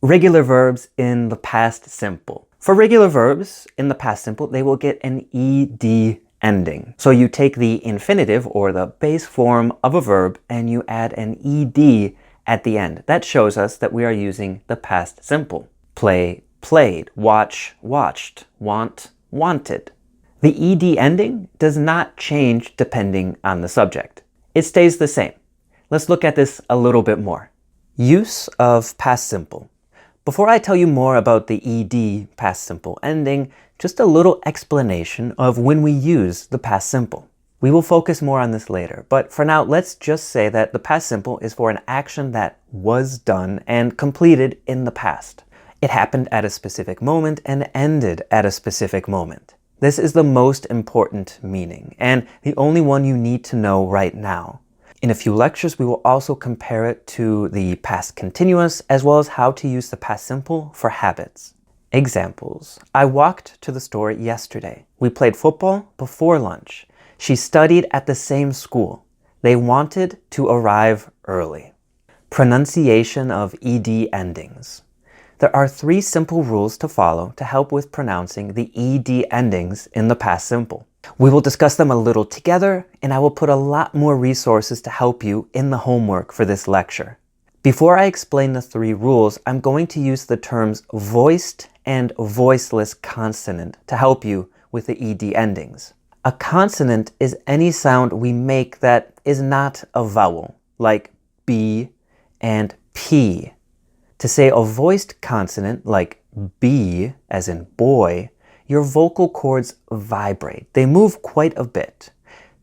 Regular verbs in the past simple. For regular verbs in the past simple, they will get an ed ending. So you take the infinitive or the base form of a verb and you add an ed at the end. That shows us that we are using the past simple. Play, played. Watch, watched. Want, wanted. The ed ending does not change depending on the subject. It stays the same. Let's look at this a little bit more. Use of past simple. Before I tell you more about the ed past simple ending, just a little explanation of when we use the past simple. We will focus more on this later, but for now, let's just say that the past simple is for an action that was done and completed in the past. It happened at a specific moment and ended at a specific moment. This is the most important meaning, and the only one you need to know right now. In a few lectures, we will also compare it to the past continuous, as well as how to use the past simple for habits. Examples. I walked to the store yesterday. We played football before lunch. She studied at the same school. They wanted to arrive early. Pronunciation of ed endings. There are 3 simple rules to follow to help with pronouncing the ed endings in the past simple. We will discuss them a little together, and I will put a lot more resources to help you in the homework for this lecture. Before I explain the 3 rules, I'm going to use the terms voiced and voiceless consonant to help you with the ed endings. A consonant is any sound we make that is not a vowel, like B and P. To say a voiced consonant, like B, as in boy, your vocal cords vibrate. They move quite a bit.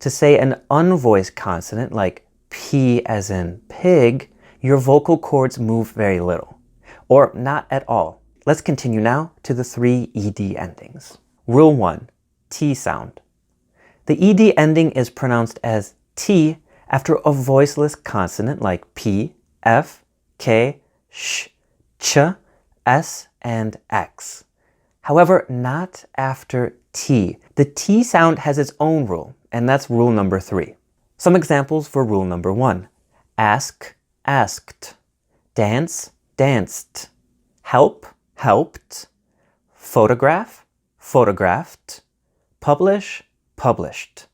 To say an unvoiced consonant, like P as in pig, your vocal cords move very little, or not at all. Let's continue now to the 3 ed endings. Rule 1, T sound. The ed ending is pronounced as T after a voiceless consonant like P, F, K, Sh, Ch, S, and X. However, not after T. The T sound has its own rule, and that's rule number 3. Some examples for rule number 1. Ask, asked. Dance, danced. Help, helped. Photograph, photographed. Publish, published.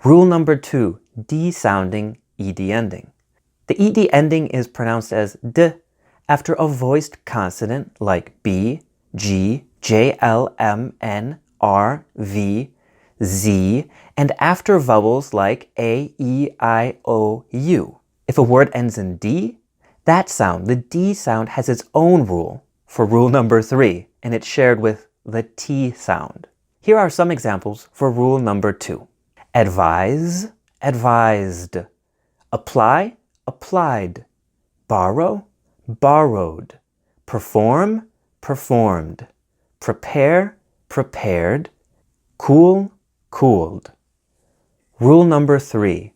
Rule number 2, D sounding ed ending. The ed ending is pronounced as D after a voiced consonant like B, G, J, L, M, N, R, V, Z, and after vowels like A, E, I, O, U. If a word ends in D, that sound, the D sound, has its own rule for rule number 3, and it's shared with the T sound. Here are some examples for rule number 2. Advise, advised. Apply, applied. Borrow, borrowed. Perform, performed. Prepare, prepared. Cool, cooled. Rule number 3,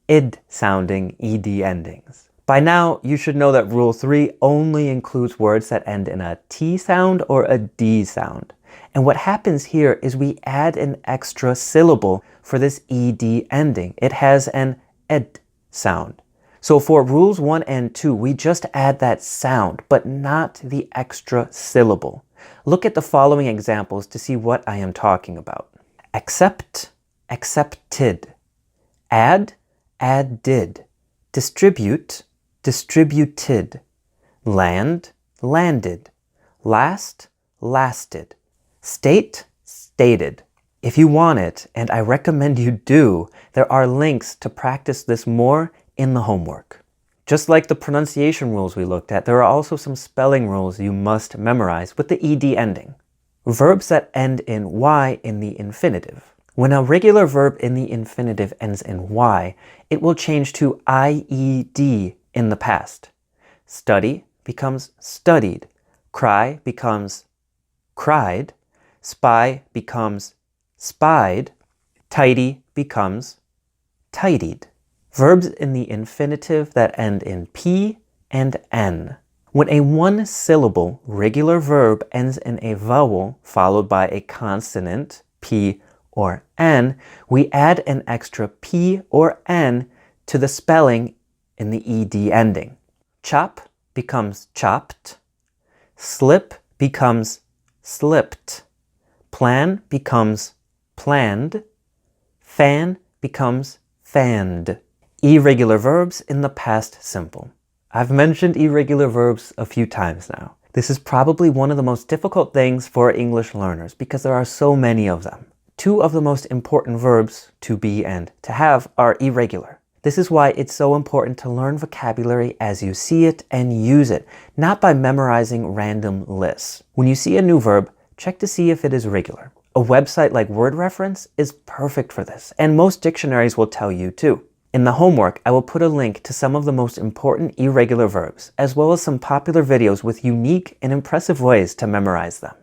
id sounding ed endings. By now, you should know that rule 3 only includes words that end in a T sound or a D sound. And what happens here is we add an extra syllable for this ed ending. It has an ed sound. So for rules 1 and 2, we just add that sound, but not the extra syllable. Look at the following examples to see what I am talking about. Accept, accepted. Add, added. Distribute, distributed. Land, landed. Last, lasted. State, stated. If you want it, and I recommend you do, there are links to practice this more in the homework. Just like the pronunciation rules we looked at, there are also some spelling rules you must memorize with the ed ending. Verbs that end in Y in the infinitive. When a regular verb in the infinitive ends in Y, it will change to IED in the past. Study becomes studied. Cry becomes cried. Spy becomes spied. Tidy becomes tidied. Verbs in the infinitive that end in P and N. When a one-syllable regular verb ends in a vowel followed by a consonant, P or N, we add an extra P or N to the spelling in the ED ending. Chop becomes chopped. Slip becomes slipped. Plan becomes planned. Fan becomes fanned. Irregular verbs in the past simple. I've mentioned irregular verbs a few times now. This is probably one of the most difficult things for English learners because there are so many of them. Two of the most important verbs, to be and to have, are irregular. This is why it's so important to learn vocabulary as you see it and use it, not by memorizing random lists. When you see a new verb, check to see if it is regular. A website like Word Reference is perfect for this, and most dictionaries will tell you too. In the homework, I will put a link to some of the most important irregular verbs, as well as some popular videos with unique and impressive ways to memorize them.